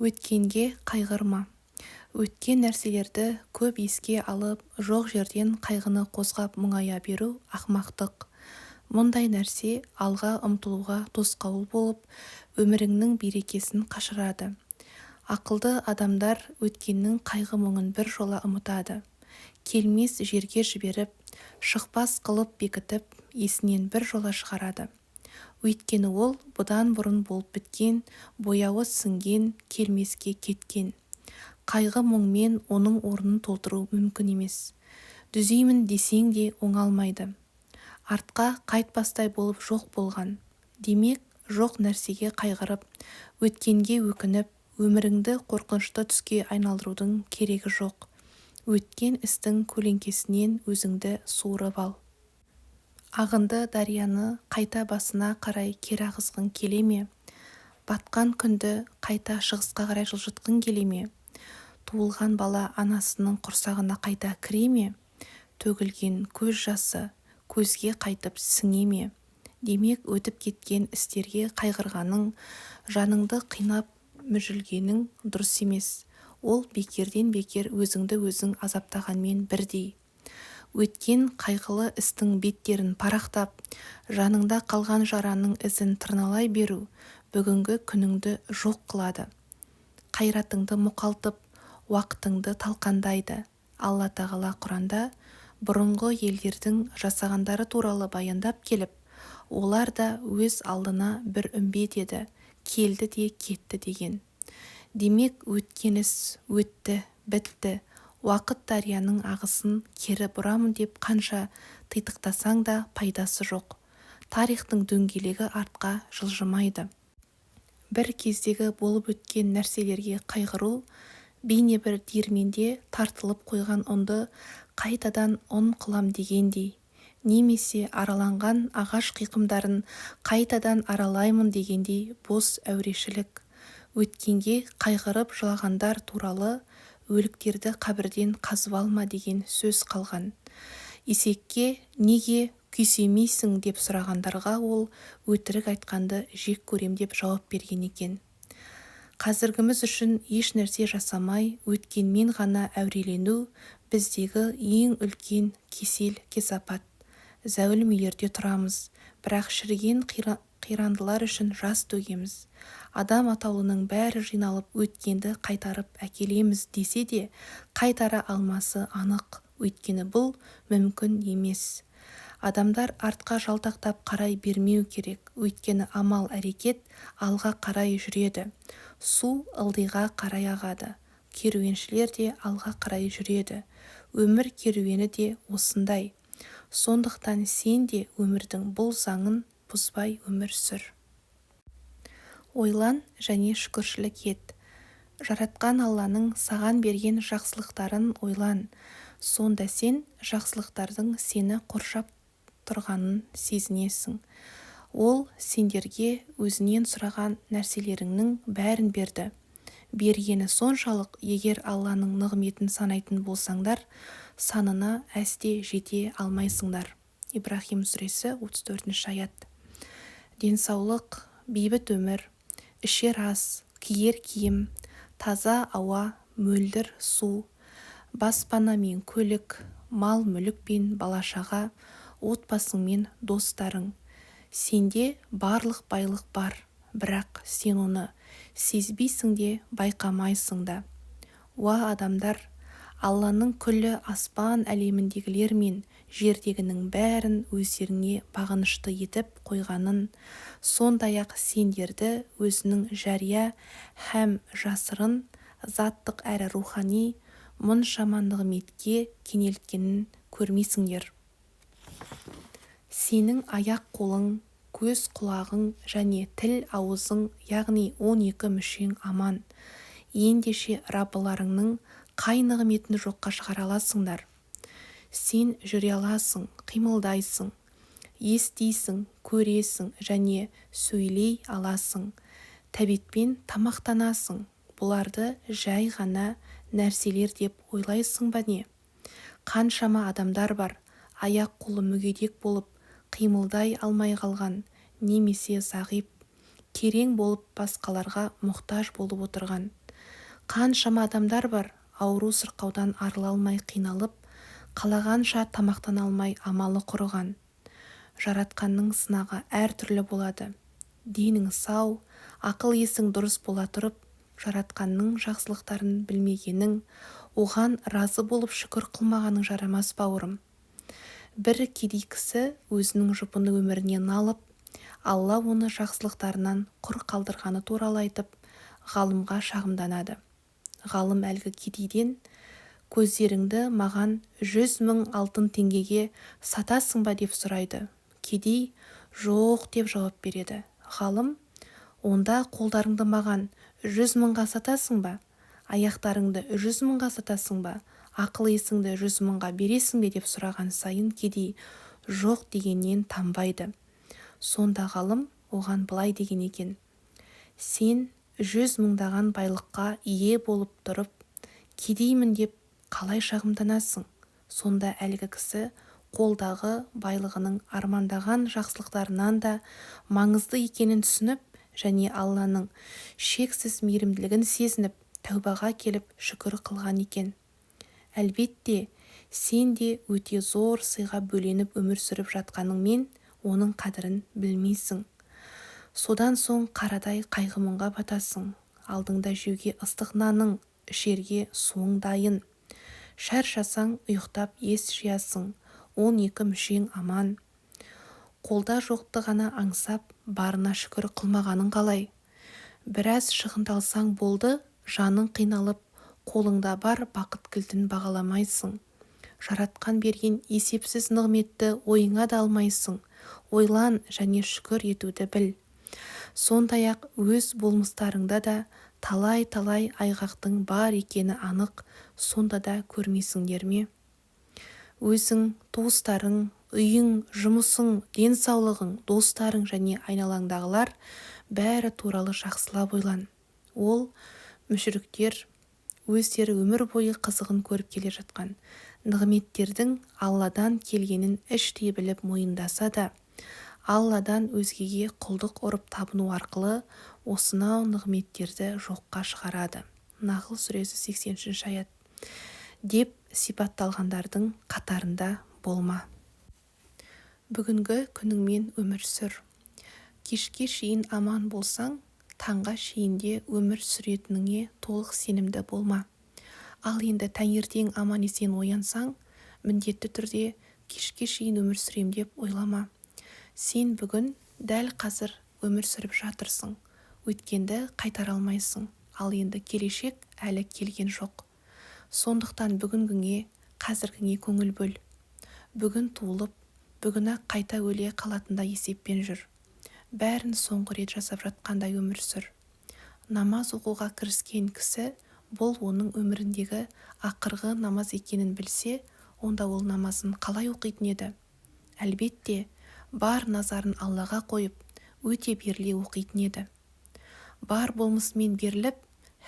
Өткенге қайғырма. Өткен нәрселерді көп еске алып, жоқ жерден қайғыны қозғап мұңая беру ақымақтық. Мұндай нәрсе алға ұмтылуға тосқауыл болып, өміріңнің берекесін қашырады. Ақылды адамдар өткеннің қайғы-мұңын біржола ұмытады. Келмес жерге жіберіп, шықпас қылып бекітіп, есінен біржола шығарады. Өйткені ол бұдан бұрын болып біткен, бояуы сіңген, келмеске кеткен. Қайғы мұңмен оның орнын толтыру мүмкін емес. Дүзеймін десең де оңалмайды. Артқа қайтпастай болып жоқ болған. Демек, жоқ нәрсеге қайғырып, өткенге өкініп, өміріңді қорқынышты түске айналдырудың керегі жоқ. Өткен істің көлеңкесінен өзіңді суырып ал. Ағынды дарияны қайта басына қарай кері ағызғың келе ме? Батқан күнді қайта шығысқа қарай жылжытқың келе ме? Туылған бала анасының құрсағына қайта кіре ме? Төгілген көз жасы көзге қайтып сіңе ме? Демек, өтіп кеткен істерге қайғырғаның, жаныңды қинап мүжілгенің дұрыс емес. Ол бекерден бекер өзіңді өзің азаптағанмен бірдей. Өткен қайғылы істің беттерін парақтап, жаныңда қалған жараның ізін тырналай беру бүгінгі күніңді жоқ қылады. Қайратыңды мұқалтып, уақытыңды талқандайды. Алла тағала Құранда бұрынғы елдердің жасағандары туралы баяндап келіп, олар да өз алдына бір үмбет еді, келді де кетті деген. Демек, өткен іс өтті, бітті. Уақыт дарияның ағысын кері бұрамын деп қанша титықтасаң да пайдасы жоқ. Тарихтың дөңгелегі артқа жылжымайды. Бір кездегі болып өткен нәрселерге қайғыру, бейне бір диірменде тартылып қойған ұнды қайтадан ұн қылам дегендей, немесе араланған ағаш қиқымдарын қайтадан аралаймын дегендей бос әурешілік. Өткенге қайғырып жылағандар туралы өліктерді қабірден қазып алма деген сөз қалған. Есекке неге күйсемейсің деп сұрағандарға ол өтірік айтқанды жек көрем деп жауап берген екен. Қазіргіміз үшін еш нәрсе жасамай, өткенмен ғана әурелену біздегі ең үлкен кесел-кесапат. Зәулім үйлерде тұрамыз, бірақ шіріген қирандылар үшін жас төгеміз. Адам атаулының бәрі жиналып өткенді қайтарып әкелеміз десе де қайтара алмасы анық, өйткені бұл мүмкін емес. Адамдар артқа жалтақтап қарай бермеу керек, өйткені амал әрекет алға қарай жүреді. Су ылдиға қарай ағады, керуеншілер де алға қарай жүреді. Өмір керуені де осындай. Сондықтан сен де өмірдің бұл заңын бұзбай өмір сүр. Ойлан және шүкіршілік ет. Жаратқан Алланың саған берген жақсылықтарын ойлан. Сонда сен жақсылықтардың сені қоршап тұрғанын сезінесің. Ол сендерге өзінен сұраған нәрселеріңнің бәрін берді. Бергені соншалық, егер Алланың нығметін санайтын болсаңдар, санына әсте жете алмайсыңдар. Ибрахим сүресі 34 аят. Денсаулық, бейбіт өмір, ішер ас, киер киім, таза ауа, мөлдір су, баспана мен көлік, мал-мүлік пен бала-шаға, отбасың мен достарың. Сенде барлық байлық бар, бірақ сен оны сезбейсің де, байқамайсың да. Уа адамдар, Алланың күллі аспан әлеміндегілер мен жердегінің бәрін өздеріне бағынышты етіп қойғанын, сондай-ақ сендерді өзінің жария һәм жасырын, заттық әрі рухани мұншама нығметке кенелткенін көрмейсіңдер. Сенің аяқ-қолың, көз-құлағың және тіл-ауызың, яғни 12 мүшең аман. Ендеше Раббыларыңның қай нығметін жоққа шығара аласыңдар? Сен жүре аласың, қимылдайсың, естисің, көресің және сөйлей аласың. Тәбетпен тамақтанасың. Бұларды жай ғана нәрселер деп ойлайсың ба не? Қаншама адамдар бар, аяқ-қолы мүгедек болып, қимылдай алмай қалған, немесе зағип, керең болып басқаларға мұқтаж болып отырған. Қаншама адамдар бар, ауру сырқаудан арыла алмай қиналып, қалағанша тамақтана алмай амалы құрыған. Жаратқанның сынағы әртүрлі болады. Денің сау, ақыл-есің дұрыс бола тұрып, жаратқанның жақсылықтарын білмегенің, оған разы болып шүкір қылмағаның жарамас бауырым. Бір кедей кісі өзінің жұпыны өміріне налып, Алла оны жақсылықтарынан құр қалдырғаны туралы айтып, ғалымға шағымданады. Ғалым әлгі кедейден: көздеріңді маған 100 000 алтын теңгеге сатасың ба деп сұрайды. Кедей жоқ деп жауап береді. Ғалым: онда қолдарыңды маған 100 000-ға сатасың ба? Аяқтарыңды 100 000-ға сатасың ба? Ақыл-есіңді 100 000-ға бересің бе деп сұраған сайын кедей жоқ дегеннен танбайды. Сонда ғалым оған былай деген екен: сен 100 000-даған байлыққа ие болып тұрып, кедеймін деп қалай шағымданасың? Сонда әлгі кісі қолдағы байлығының армандаған жақсылықтарынан да маңызды екенін түсініп, және Алланың шексіз мейірімділігін сезініп, тәубаға келіп шүкір қылған екен. Әлбетте, сен де өте зор сыйға бөленіп өмір сүріп жатқаныңмен оның қадірін білмейсің. Содан соң қарадай қайғы-мұңға батасың. Алдыңда жеуге ыстық наның, ішерге суың дайын. Шаршасаң ұйықтап ес жиясың, 12 мүшең аман. Қолда жоқты ғана аңсап, барына шүкір қылмағаның қалай? Біраз шығындалсаң болды, жаның қиналып, қолыңда бар бақыт кілтін бағаламайсың. Жаратқан берген есепсіз нығметті ойыңа да алмайсың. Ойлан және шүкір етуді біл. Сондай-ақ өз болмыстарыңда да талай-талай айғақтың бар екені анық, сонда да көрмейсіңдер ме? Өзің, туыстарың, үйің, жұмысың, денсаулығың, достарың және айналаңдағылар бәрі туралы жақсылап ойлан. Ол мүшіріктер өздері өмір бойы қызығын көріп келе жатқан нығметтердің Алладан келгенін іштей біліп мойындаса да, Алладан өзгеге құлдық ұрып табыну арқылы осынау нығметтерді жоққа шығарады. Нахл сүресі 80-ші аят деп сипатталғандардың қатарында болма. Бүгінгі күніңмен өмір сүр. Кешке шейін аман болсаң, таңға шейінде өмір сүретініңе толық сенімді болма. Ал енді таңертең аман есен оянсаң, міндетті түрде кешке шейін өмір сүрем деп ойлама. Сен бүгін дәл қазір өмір сүріп жатырсың. Өткенді қайтара алмайсың, ал енді келешек әлі келген жоқ. Сондықтан бүгінгіңе, қазіргіңе көңіл бөл. Бүгін туылып, бүгін-ақ қайта өле қалатында есеппен жүр. Бәрін соңғы рет жасап жатқандай өмір сүр. Намаз оқуға кіріскен кісі, бұл оның өміріндегі ақырғы намаз екенін білсе, онда ол намазын қалай оқитын еді? Әлбетте, бар назарын Аллаға қойып, өте беріле оқитын еді. Бар болмысымен беріліп,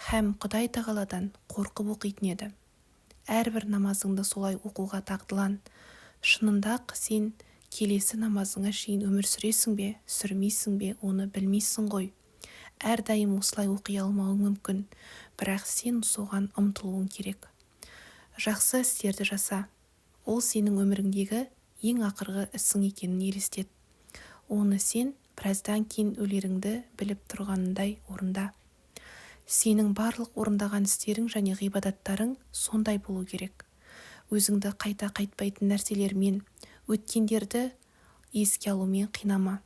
һәм Құдай тағаладан қорқып оқитын еді. Әрбір намазыңды солай оқуға дағдылан. Шынында-ақ сен келесі намазыңа шейін өмір сүресің бе, сүрмейсің бе, оны білмейсің ғой. Әрдайым осылай оқи алмауың мүмкін, бірақ сен соған ұмтылуың керек. Жақсы істерді жаса. Ол сенің өміріңдегі ең ақырғы ісің екенін елестет. Оны сен біраздан кейін өлеріңді біліп тұрғанындай орында. Сенің барлық орындаған істерің және ғибадаттарың сондай болу керек. Өзіңді қайта қайтпайтын нәрселермен, өткендерді еске алумен қинама.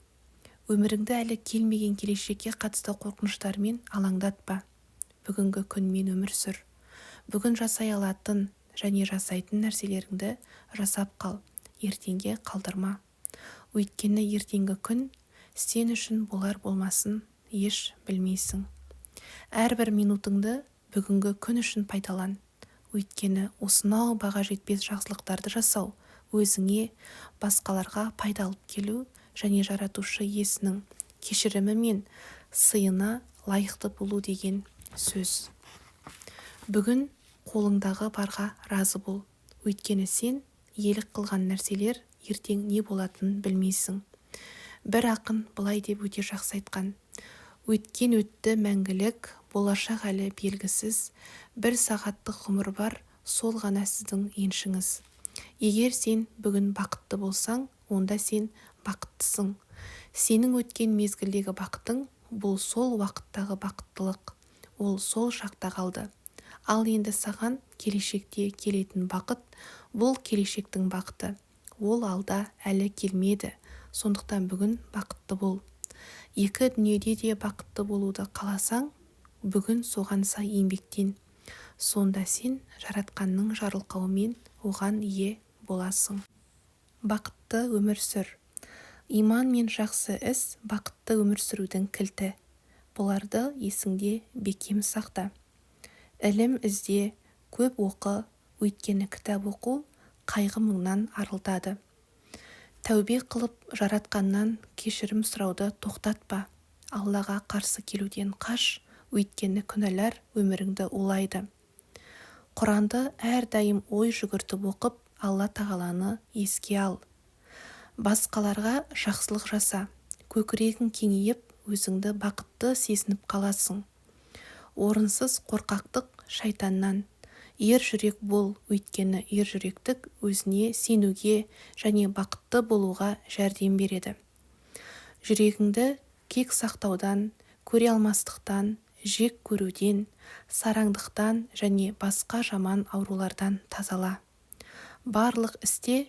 Өміріңді әлі келмеген келешекке қатысты қорқыныштармен алаңдатпа. Бүгінгі күнмен өмір сүр. Бүгін жасай алатын және жасайтын нәрселеріңді жасап қал, ертеңге қалдырма. Өйткені ертеңгі күн сен үшін болар болмасын еш білмейсің. Әрбір минутыңды бүгінгі күн үшін пайдалан. Өйткені осынау баға жетпес жақсылықтарды жасау өзіңе, басқаларға пайда алып келу және жаратушы иесінің кешірімі мен сыйына лайықты болу деген сөз. Бүгін қолыңдағы барға разы бол. Өйткені сен иелік қылған нәрселер ертең не болатынын білмейсің. Бір ақын былай деп өте жақсы айтқан: өткен өтті мәңгілік, болашақ әлі белгісіз, бір сағаттық ғұмыр бар, сол ғана сіздің еншіңіз. Егер сен бүгін бақытты болсаң, онда сен бақыттысың. Сенің өткен мезгілдегі бақытың бұл сол уақыттағы бақыттылық. Ол сол шақта қалды. Ал енді саған келешекте келетін бақыт, бұл келешектің бақыты. Ол алда әлі келмеді. Сондықтан бүгін бақытты бол. Екі дүниеде де бақытты болуды қаласаң, бүгін соған сай еңбектен. Сонда сен жаратқанның жарылқауымен оған ие боласың. Бақытты өмір сүр. Иман мен жақсы іс бақытты өмір сүрудің кілті. Бұларды есіңде бекем сақта. Ілім ізде, көп оқы, өйткені кітап оқу қайғы мұңнан арылтады. Тәубе қылып жаратқаннан кешірім сұрауды тоқтатпа. Аллаға қарсы келуден қаш, өйткені күнәлар өміріңді улайды. Құранды әрдайым ой жүгіртіп оқып, Алла тағаланы еске ал. Басқаларға жақсылық жаса, көкірегің кеңейіп, өзіңді бақытты сезініп қаласың. Орынсыз қорқақтық шайтаннан. Ер жүрек бол, өйткені ер жүректік өзіне сенуге және бақытты болуға жәрдем береді. Жүрегіңді кек сақтаудан, көре алмастықтан, жек көруден, сараңдықтан және басқа жаман аурулардан тазала. Барлық істе,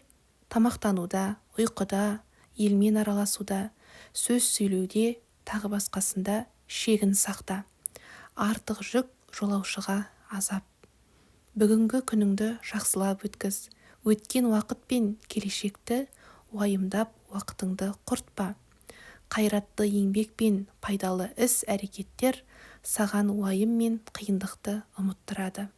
тамақтануда, ұйқыда, елмен араласуда, сөз сөйлеуде, тағы басқасында шегін сақта. Артық жүк жолаушыға азап. Бүгінгі күніңді жақсылап өткіз. Өткен уақыт пен келешекті уайымдап уақытыңды құртпа. Қайратты еңбек пен пайдалы іс әрекеттер саған уайым мен қиындықты ұмыттырады.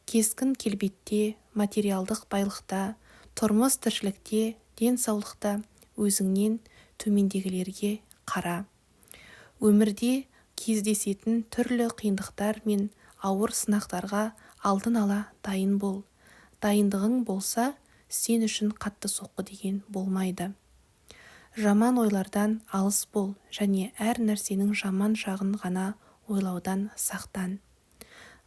Кескін келбетте, материалдық байлықта, тұрмыс тіршілікте, денсаулықта өзіңнен төмендегілерге қара. Өмірде кездесетін түрлі қиындықтар мен ауыр сынақтарға алдын ала дайын бол. Дайындығың болса, сен үшін қатты соққы деген болмайды. Жаман ойлардан алыс бол және әр нәрсенің жаман жағын ғана ойлаудан сақтан.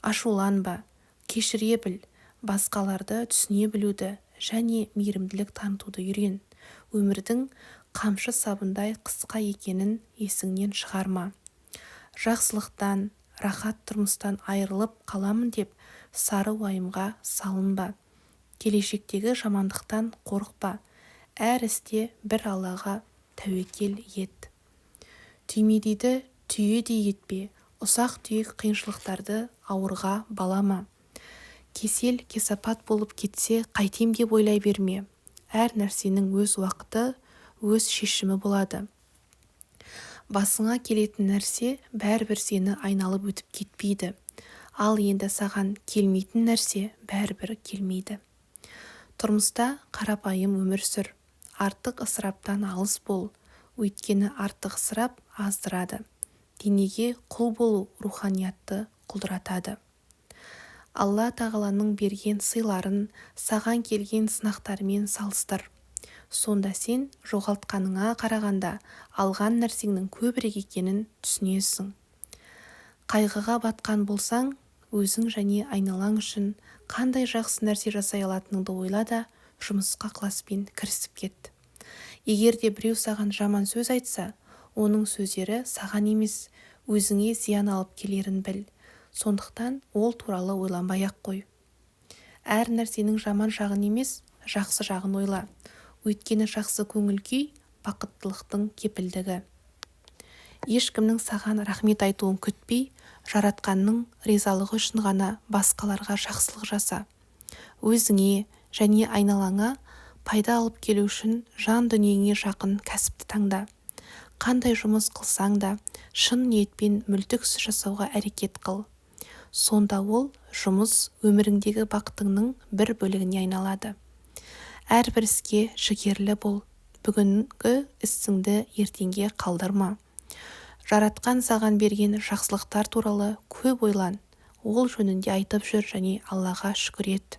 Ашуланба, кешіре біл, басқаларды түсіне білуді және мейірімділік танытуды үйрен. Өмірдің қамшы сабындай қысқа екенін есіңнен шығарма. Жақсылықтан, рахат тұрмыстан айырылып қаламын деп сары уайымға салынба. Келешектегі жамандықтан қорықпа. Әр істе бір Аллаға тәуекел ет. Түймедейді түйедей етпе. Ұсақ-түйек қиыншылықтарды ауырға балама. Кесел кесапат болып кетсе қайтем деп ойлай берме. Әр нәрсенің өз уақыты, өз шешімі болады. Басыңа келетін нәрсе бәрібір сені айналып өтіп кетпейді. Ал енді саған келмейтін нәрсе бәрібір келмейді. Тұрмыста қарапайым өмір сүр. Артық ысыраптан алыс бол. Өйткені артық ысырап аздырады. Денеге құл болу руханиятты құлдыратады. Алла тағаланың берген сыйларын саған келген сынақтармен салыстыр. Сонда сен жоғалтқаныңа қарағанда алған нәрсеңнің көбірек екенін түсінесің. Қайғыға батқан болсаң, өзің және айналаң үшін қандай жақсы нәрсе жасай алатыныңды ойла да жұмысқа ықыласпен кірісіп кет. Егер де біреу саған жаман сөз айтса, оның сөздері саған емес, өзіңе зиян алып келерін біл. Сондықтан ол туралы ойланбай-ақ қой. Әр нәрсенің жаман жағын емес, жақсы жағын ойла. Өйткені жақсы көңіл күй бақыттылықтың кепілдігі. Ешкімнің саған рахмет айтуын күтпей, жаратқанның ризалығы үшін ғана басқаларға жақсылық жаса. Өзіңе және айналаңа пайда алып келу үшін жан дүниеңе жақын кәсіпті таңда. Қандай жұмыс қылсаң да, шын ниетпен мүлтіксіз жасауға әрекет қыл. Сонда ол жұмыс өміріңдегі бақытыңның бір бөлігіне айналады. Әрбір іске жігерлі бол. Бүгінгі ісіңді ертеңге қалдырма. Жаратқан саған берген жақсылықтар туралы көп ойлан. Ол жөнінде айтып жүр және Аллаға шүкір ет.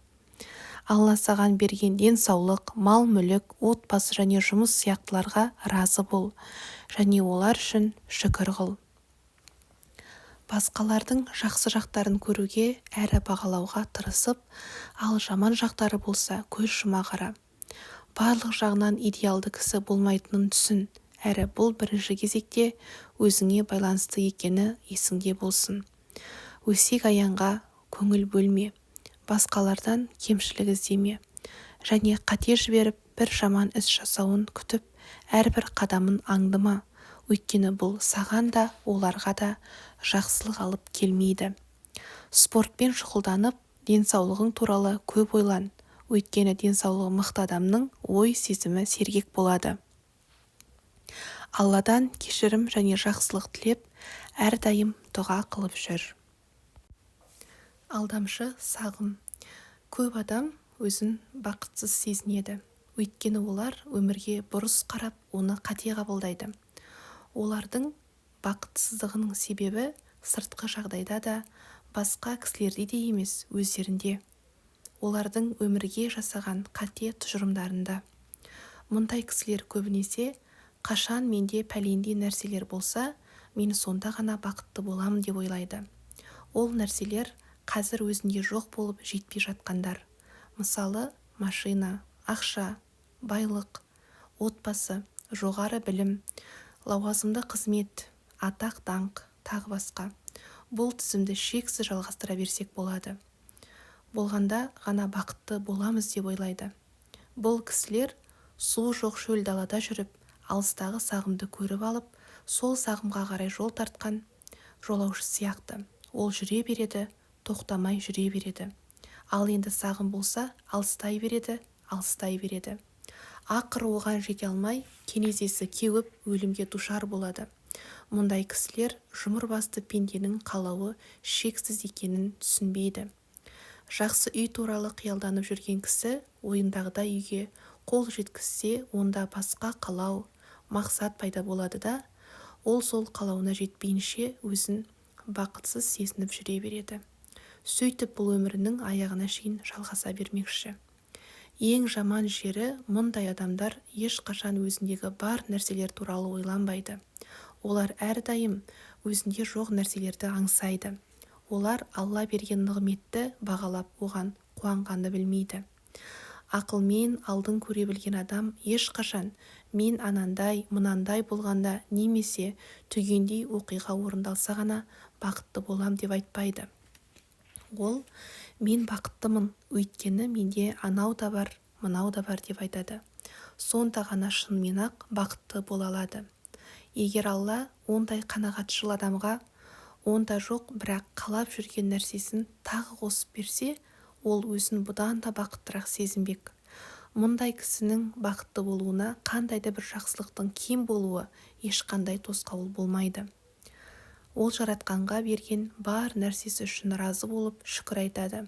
Алла саған берген денсаулық, мал-мүлік, отбасы және жұмыс сияқтыларға разы бол және олар үшін шүкір қыл. басқалардың жақсы жақтарын көруге әрі бағалауға тырысып, ал жаман жақтары болса көз жұма қара. Барлық жағынан идеалды кісі болмайтынын түсін, әрі бұл бірінші кезекте өзіңе байланысты екені есіңде болсын. Өсек-аяңға көңіл бөлме, басқалардан кемшілік іздеме, және қате жіберіп бір жаман іс жасауын күтіп, әрбір қадамын аңдыма, өйткені бұл саған да, оларға да жақсылық алып келмейді. Спортпен шұғылданып, денсаулығың туралы көп ойлан, өйткені денсаулығы мықты адамның ой-сезімі сергек болады. Алладан кешірім және жақсылық тілеп, әрдайым дұға қылып жүр. Алдамшы сағым. Көп адам өзін бақытсыз сезінеді, өйткені олар өмірге бұрыс қарап, оны қате қабылдайды. Олардың бақытсыздығының себебі сыртқы жағдайда да, басқа кісілерде де емес, өздерінде. Олардың өмірге жасаған қате тұжырымдарында. Мұндай кісілер көбінесе, қашан менде пәлендей нәрселер болса, мен сонда ғана бақытты боламын деп ойлайды. Ол нәрселер қазір өзінде жоқ болып жетпей жатқандар. Мысалы, машина, ақша, байлық, отбасы, жоғары білім, лауазымды қызмет, атақ-даңқ, тағы басқа. Бұл тізімді шексіз жалғастыра берсек болады. Болғанда ғана бақытты боламыз деп ойлайды. Бұл кісілер су жоқ шөл далада жүріп, алыстағы сағымды көріп алып, сол сағымға қарай жол тартқан жолаушы сияқты. Ол жүре береді, тоқтамай жүре береді. Ал енді сағым болса, алыстай береді. Ақыры оған жете алмай, кенезесі кеуіп, өлімге душар болады. Мұндай кісілер жұмыр басты пенденің қалауы шексіз екенін түсінбейді. Жақсы үй туралы қиялданып жүрген кісі ойындағыдай үйге қол жеткізсе, онда басқа қалау, мақсат пайда болады да, ол сол қалауына жетпейінше өзін бақытсыз сезініп жүре береді. Сөйтіп бұл өмірінің аяғына шейін жалғаса бермекші. Ең жаман жері, мұндай адамдар ешқашан өзіндегі бар нәрселер туралы ойланбайды. Олар әрдайым өзінде жоқ нәрселерді аңсайды. Олар Алла берген нығметті бағалап, оған қуанғанды білмейді. Ақылмен алдын көре білген адам ешқашан мен анандай, мынандай болғанда немесе түгендей оқиға орындалса ғана бақытты болам деп айтпайды. Ол, мен бақыттымын, өйткені менде анау да бар, мынау да бар деп айтады. Сонда ғана шынымен-ақ бақытты бола алады. Егер Алла ондай қанағатшыл адамға онда жоқ, бірақ қалап жүрген нәрсесін тағы қосып берсе, ол өзін бұдан да бақыттырақ сезінбек. Мұндай кісінің бақытты болуына қандай да бір жақсылықтың кем болуы ешқандай тосқауыл болмайды. Ол жаратқанға берген бар нәрсесі үшін разы болып шүкір айтады.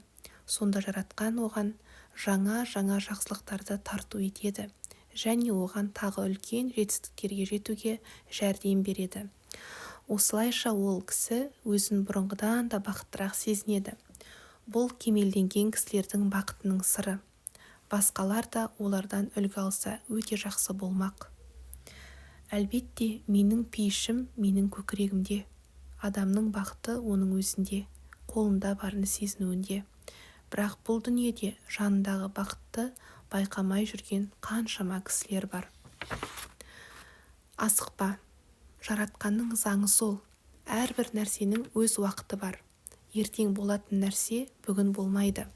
Сонда жаратқан оған жаңа жақсылықтарды тарту етеді, және оған тағы үлкен жетістіктерге жетуге жәрдем береді. Осылайша ол кісі өзін бұрынғыдан да бақыттырақ сезінеді. Бұл кемелденген кісілердің бақытының сыры. Басқалар да олардан үлгі алса өте жақсы болмақ. Әлбетте, менің пейішім менің көкірегімде. Адамның бақыты оның өзінде, қолында барын сезінуінде. Бірақ бұл дүниеде жанындағы бақытты байқамай жүрген қаншама кісілер бар. Асықпа. Жаратқанның заңы сол. Әрбір нәрсенің өз уақыты бар. Ертең болатын нәрсе бүгін болмайды.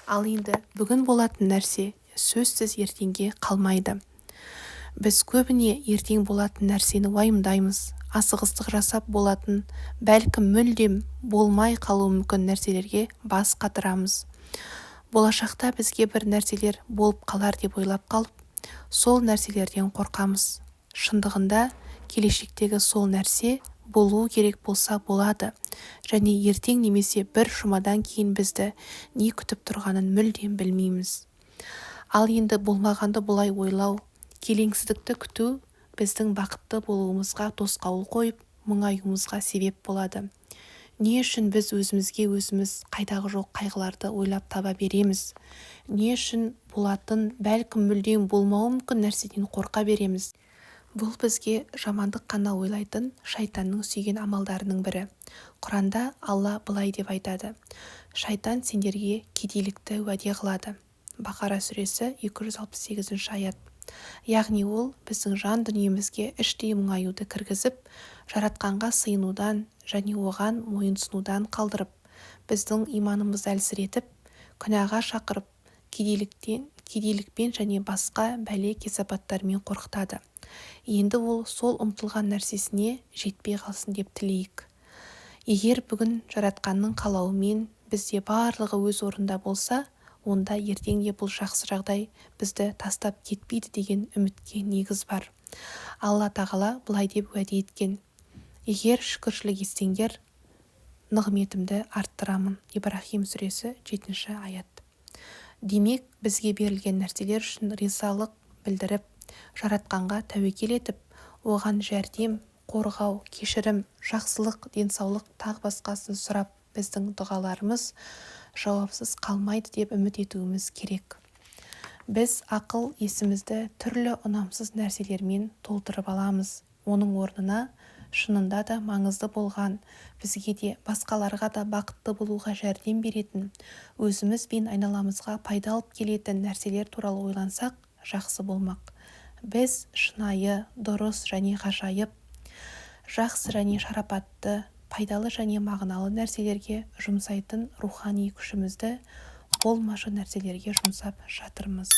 Ал енді бүгін болатын нәрсе сөзсіз ертеңге қалмайды. Біз көбіне ертең болатын нәрсені уайымдаймыз. Асығыстық жасап болатын, бәлкім мүлдем болмай қалуы мүмкін нәрселерге бас қатырамыз. Болашақта бізге бір нәрселер болып қалар деп ойлап қалып, сол нәрселерден қорқамыз. Шындығында, келешектегі сол нәрсе болуы керек болса болады, және ертең немесе бір жұмадан кейін бізді не күтіп тұрғанын мүлдем білмейміз. Ал енді болмағанды бұлай ойлау, келеңсіздікті күту біздің бақытты болуымызға тосқауыл қойып, мұңаюымызға себеп болады. Не үшін біз өзімізге өзіміз қайдағы жоқ қайғыларды ойлап таба береміз? Не үшін болатын, бәлкім мүлдем болмауы мүмкін нәрседен қорқа береміз? Бұл бізге жамандық қана ойлайтын шайтанның сүйген амалдарының бірі. Құранда Алла былай деп айтады: шайтан сендерге кедейлікті уәде қылады. Бақара сүресі 268 аят. Яғни ол біздің жан дүниемізге іштей мұңаюды кіргізіп, жаратқанға сыйынудан және оған мойынсынудан қалдырып, біздің иманымызды әлсіретіп, күнәға шақырып, кедейлікпен және басқа бәле-кесапаттармен қорқытады. Енді ол сол ұмтылған нәрсесіне жетпей қалсын деп тілейік. Егер бүгін жаратқанның қалауымен бізде барлығы өз орында болса, онда ертең де бұл жақсы жағдай бізді тастап кетпейді деген үмітке негіз бар. Алла тағала былай деп уәде еткен: егер шүкіршілік етсеңдер, нығметімді арттырамын. Ибрахим сүресі 7 аят. Демек, бізге берілген нәрселер үшін ризалық білдіріп, жаратқанға тәуекел етіп, оған жәрдем, қорғау, кешірім, жақсылық, денсаулық тағы басқасын сұрап, біздің дұғаларымыз жауапсыз қалмайды деп үміт етуіміз керек. Біз ақыл есімізді түрлі ұнамсыз нәрселермен толтырып аламыз. Оның орнына шынында да маңызды болған, бізге де басқаларға да бақытты болуға жәрдем беретін, өзіміз бен айналамызға пайда алып келетін нәрселер туралы ойлансақ, жақсы болмақ. Біз шынайы, дұрыс және ғажайып, жақсы және шарапатты, пайдалы және мағыналы нәрселерге жұмсайтын рухани күшімізді болмашы нәрселерге жұмсап жатырмыз.